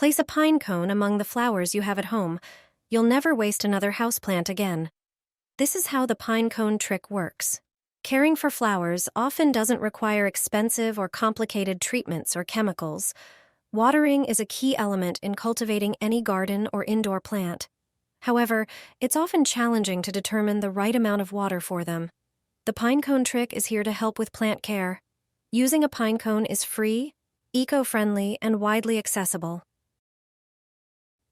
Place a pine cone among the flowers you have at home. You'll never waste another houseplant again. This is how the pine cone trick works. Caring for flowers often doesn't require expensive or complicated treatments or chemicals. Watering is a key element in cultivating any garden or indoor plant. However, it's often challenging to determine the right amount of water for them. The pine cone trick is here to help with plant care. Using a pine cone is free, eco-friendly, and widely accessible.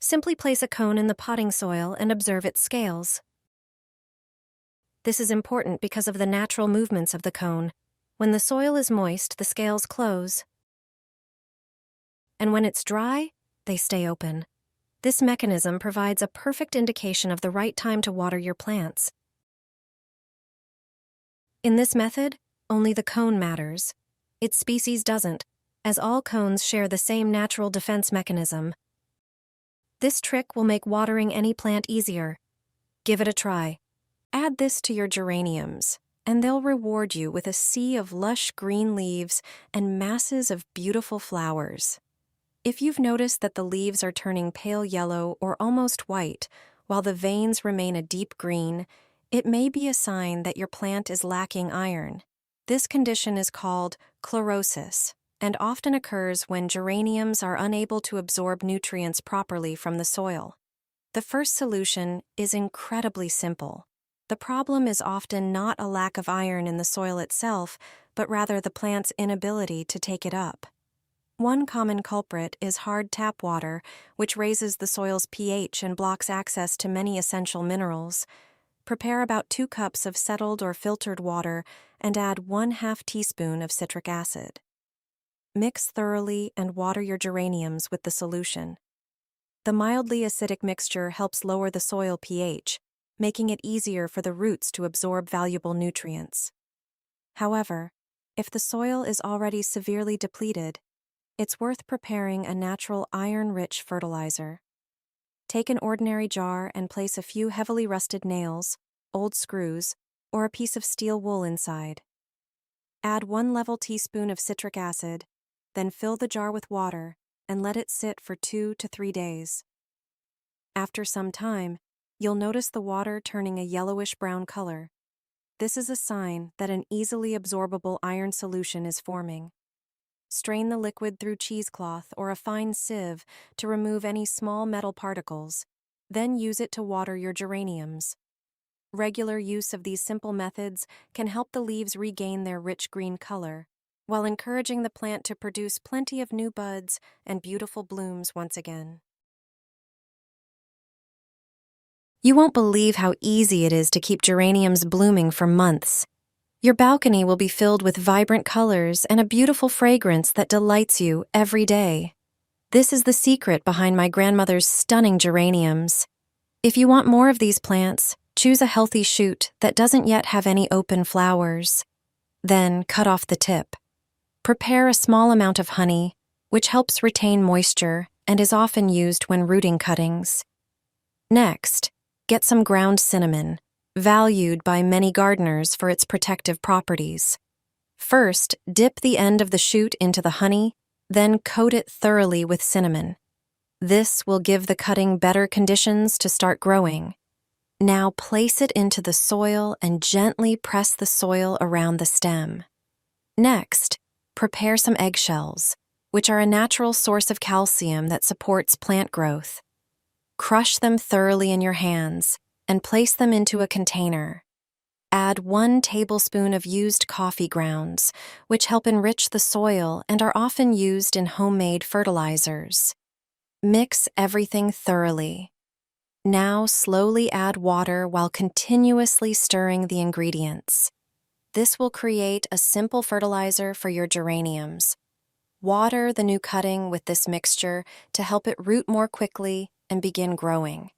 Simply place a cone in the potting soil and observe its scales. This is important because of the natural movements of the cone. When the soil is moist, the scales close. And when it's dry, they stay open. This mechanism provides a perfect indication of the right time to water your plants. In this method, only the cone matters. Its species doesn't, as all cones share the same natural defense mechanism. This trick will make watering any plant easier. Give it a try. Add this to your geraniums, and they'll reward you with a sea of lush green leaves and masses of beautiful flowers. If you've noticed that the leaves are turning pale yellow or almost white, while the veins remain a deep green, it may be a sign that your plant is lacking iron. This condition is called chlorosis and often occurs when geraniums are unable to absorb nutrients properly from the soil. The first solution is incredibly simple. The problem is often not a lack of iron in the soil itself, but rather the plant's inability to take it up. One common culprit is hard tap water, which raises the soil's pH and blocks access to many essential minerals. Prepare about 2 cups of settled or filtered water and add 1/2 teaspoon of citric acid. Mix thoroughly and water your geraniums with the solution. The mildly acidic mixture helps lower the soil pH, making it easier for the roots to absorb valuable nutrients. However, if the soil is already severely depleted, it's worth preparing a natural iron-rich fertilizer. Take an ordinary jar and place a few heavily rusted nails, old screws, or a piece of steel wool inside. Add 1 level teaspoon of citric acid, then fill the jar with water and let it sit for 2 to 3 days. After some time, you'll notice the water turning a yellowish-brown color. This is a sign that an easily absorbable iron solution is forming. Strain the liquid through cheesecloth or a fine sieve to remove any small metal particles, then use it to water your geraniums. Regular use of these simple methods can help the leaves regain their rich green color, while encouraging the plant to produce plenty of new buds and beautiful blooms once again. You won't believe how easy it is to keep geraniums blooming for months. Your balcony will be filled with vibrant colors and a beautiful fragrance that delights you every day. This is the secret behind my grandmother's stunning geraniums. If you want more of these plants, choose a healthy shoot that doesn't yet have any open flowers. Then cut off the tip. Prepare a small amount of honey, which helps retain moisture and is often used when rooting cuttings. Next, get some ground cinnamon, valued by many gardeners for its protective properties. First, dip the end of the shoot into the honey, then coat it thoroughly with cinnamon. This will give the cutting better conditions to start growing. Now place it into the soil and gently press the soil around the stem. Next, prepare some eggshells, which are a natural source of calcium that supports plant growth. Crush them thoroughly in your hands and place them into a container. Add 1 tablespoon of used coffee grounds, which help enrich the soil and are often used in homemade fertilizers. Mix everything thoroughly. Now slowly add water while continuously stirring the ingredients. This will create a simple fertilizer for your geraniums. Water the new cutting with this mixture to help it root more quickly and begin growing.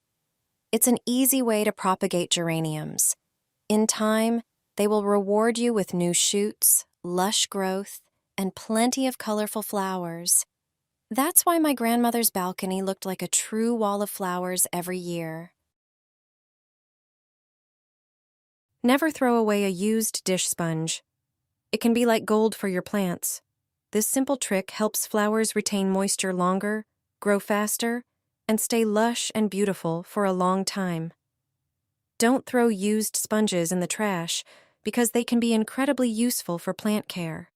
It's an easy way to propagate geraniums. In time, they will reward you with new shoots, lush growth, and plenty of colorful flowers. That's why my grandmother's balcony looked like a true wall of flowers every year. Never throw away a used dish sponge. It can be like gold for your plants. This simple trick helps flowers retain moisture longer, grow faster, and stay lush and beautiful for a long time. Don't throw used sponges in the trash because they can be incredibly useful for plant care.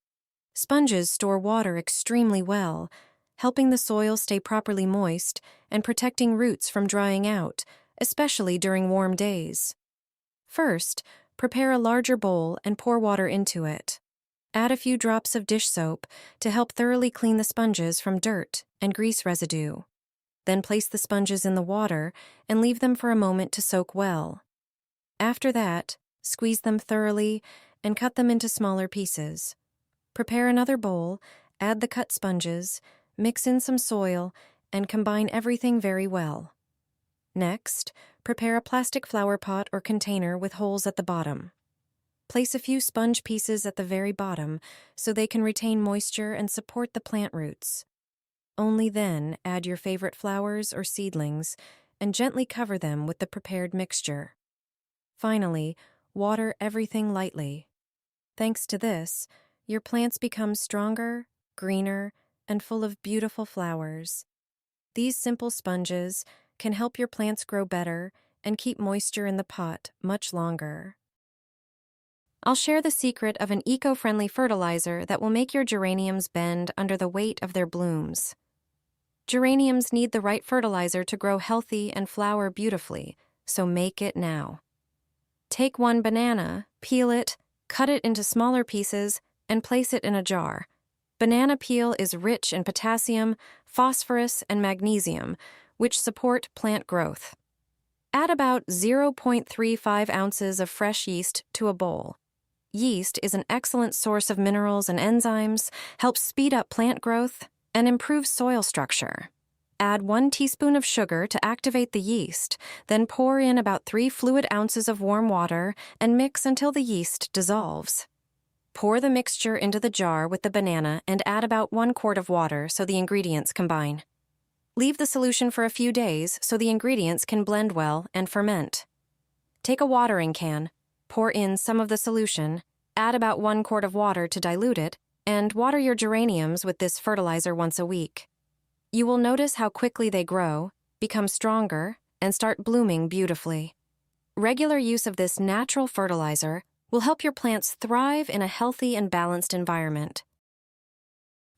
Sponges store water extremely well, helping the soil stay properly moist and protecting roots from drying out, especially during warm days. First, prepare a larger bowl and pour water into it. Add a few drops of dish soap to help thoroughly clean the sponges from dirt and grease residue. Then place the sponges in the water and leave them for a moment to soak well. After that, squeeze them thoroughly and cut them into smaller pieces. Prepare another bowl, add the cut sponges, mix in some soil, and combine everything very well. Next, prepare a plastic flower pot or container with holes at the bottom. Place a few sponge pieces at the very bottom so they can retain moisture and support the plant roots. Only then add your favorite flowers or seedlings and gently cover them with the prepared mixture. Finally, water everything lightly. Thanks to this, your plants become stronger, greener, and full of beautiful flowers. These simple sponges can help your plants grow better and keep moisture in the pot much longer. I'll share the secret of an eco-friendly fertilizer that will make your geraniums bend under the weight of their blooms. Geraniums need the right fertilizer to grow healthy and flower beautifully, so make it now. Take one banana, peel it, cut it into smaller pieces, and place it in a jar. Banana peel is rich in potassium, phosphorus, and magnesium, which support plant growth. Add about 0.35 ounces of fresh yeast to a bowl. Yeast is an excellent source of minerals and enzymes, helps speed up plant growth, and improves soil structure. Add 1 teaspoon of sugar to activate the yeast, then pour in about 3 fluid ounces of warm water and mix until the yeast dissolves. Pour the mixture into the jar with the banana and add about 1 quart of water so the ingredients combine. Leave the solution for a few days so the ingredients can blend well and ferment. Take a watering can, pour in some of the solution, add about 1 quart of water to dilute it, and water your geraniums with this fertilizer once a week. You will notice how quickly they grow, become stronger, and start blooming beautifully. Regular use of this natural fertilizer will help your plants thrive in a healthy and balanced environment.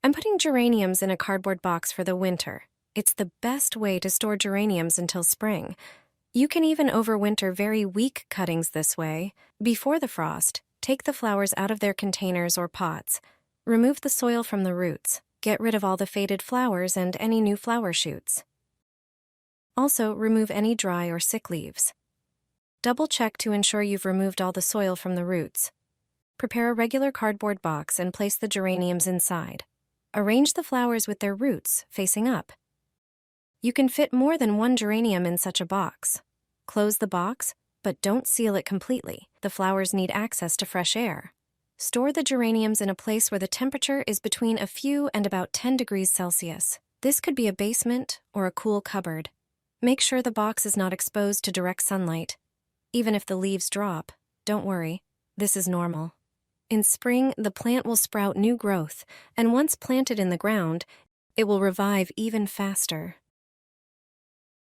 I'm putting geraniums in a cardboard box for the winter. It's the best way to store geraniums until spring. You can even overwinter very weak cuttings this way. Before the frost, take the flowers out of their containers or pots. Remove the soil from the roots. Get rid of all the faded flowers and any new flower shoots. Also, remove any dry or sick leaves. Double-check to ensure you've removed all the soil from the roots. Prepare a regular cardboard box and place the geraniums inside. Arrange the flowers with their roots facing up. You can fit more than 1 geranium in such a box. Close the box, but don't seal it completely. The flowers need access to fresh air. Store the geraniums in a place where the temperature is between a few and about 10 degrees Celsius. This could be a basement or a cool cupboard. Make sure the box is not exposed to direct sunlight. Even if the leaves drop, don't worry, this is normal. In spring, the plant will sprout new growth, and once planted in the ground, it will revive even faster.